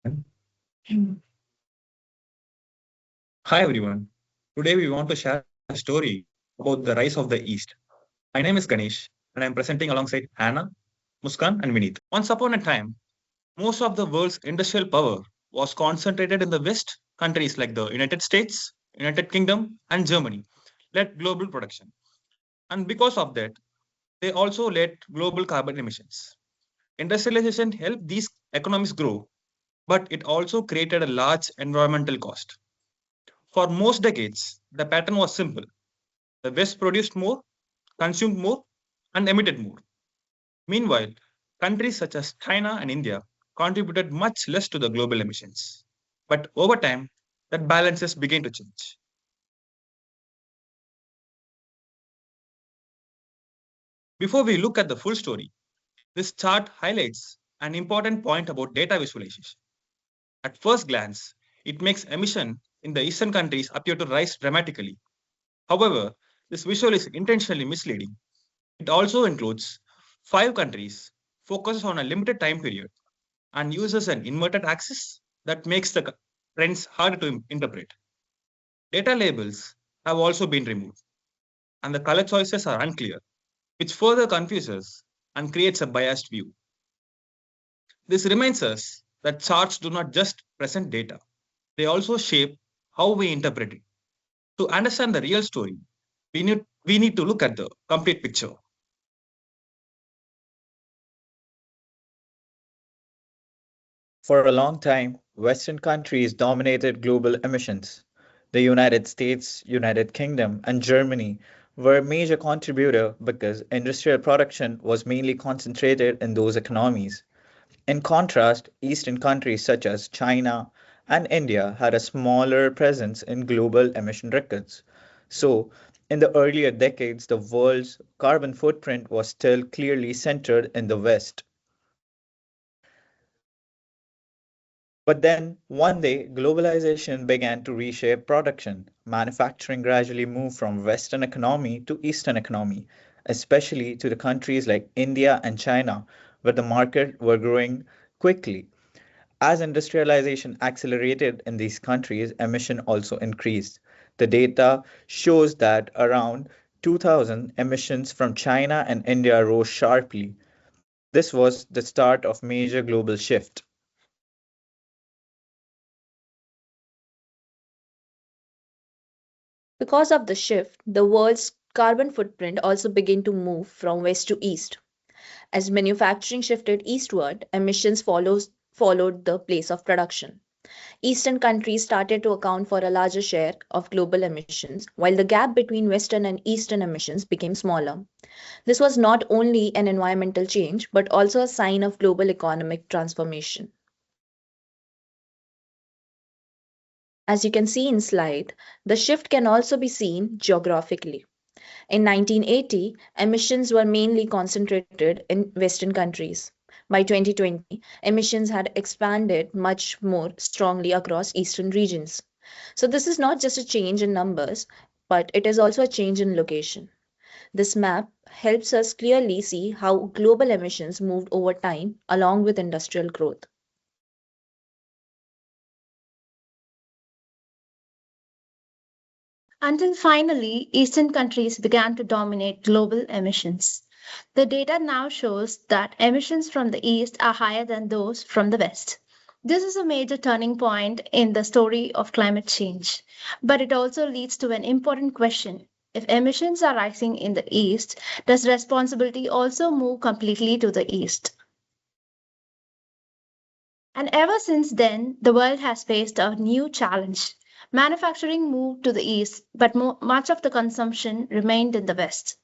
Hi everyone. Today we want to share a story about the rise of the East. My name is Ganesh and I am presenting alongside Hannah, Muskan and Vineet. Once upon a time, most of the world's industrial power was concentrated in the West. Countries like the United States, United Kingdom and Germany led global production. And because of that, they also led global carbon emissions. Industrialization helped these economies grow, but it also created a large environmental cost. For most decades, the pattern was simple. The West produced more, consumed more, and emitted more. Meanwhile, countries such as China and India contributed much less to the global emissions. But over time, that balances began to change. Before we look at the full story, this chart highlights an important point about data visualization. At first glance, it makes emission in the eastern countries appear to rise dramatically. However, this visual is intentionally misleading. It also includes 5 countries, focuses on a limited time period, and uses an inverted axis that makes the trends harder to interpret. Data labels have also been removed, and the color choices are unclear, which further confuses and creates a biased view. This reminds us that charts do not just present data, they also shape how we interpret it. To understand the real story, we need to look at the complete picture. For a long time, Western countries dominated global emissions. The United States, United Kingdom, and Germany were a major contributor because industrial production was mainly concentrated in those economies. In contrast, Eastern countries such as China and India had a smaller presence in global emission records. So, in the earlier decades, the world's carbon footprint was still clearly centered in the West. But then, one day, globalization began to reshape production. Manufacturing gradually moved from Western economy to Eastern economy, especially to the countries like India and China, where the market were growing quickly. As industrialization accelerated in these countries, emission also increased. The data shows that around 2000, emissions from China and India rose sharply. This was the start of major global shift. Because of the shift, the world's carbon footprint also began to move from west to east. As manufacturing shifted eastward, followed the place of production. Eastern countries started to account for a larger share of global emissions, while the gap between Western and Eastern emissions became smaller. This was not only an environmental change, but also a sign of global economic transformation. As you can see in slide, the shift can also be seen geographically. In 1980, emissions were mainly concentrated in Western countries. By 2020, emissions had expanded much more strongly across Eastern regions. So, this is not just a change in numbers, but it is also a change in location. This map helps us clearly see how global emissions moved over time along with industrial growth. Until finally, Eastern countries began to dominate global emissions. The data now shows that emissions from the East are higher than those from the West. This is a major turning point in the story of climate change, but it also leads to an important question. If emissions are rising in the East, does responsibility also move completely to the East? And ever since then, the world has faced a new challenge. Manufacturing moved to the east, but much of the consumption remained in the west.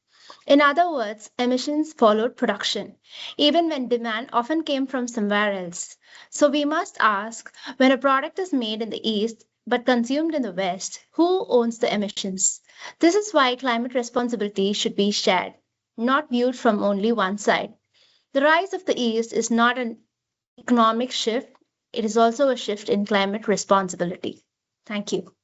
In other words, emissions followed production, even when demand often came from somewhere else. So we must ask, when a product is made in the east but consumed in the west, who owns the emissions? This is why climate responsibility should be shared, not viewed from only one side. The rise of the east is not an economic shift, it is also a shift in climate responsibility. Thank you.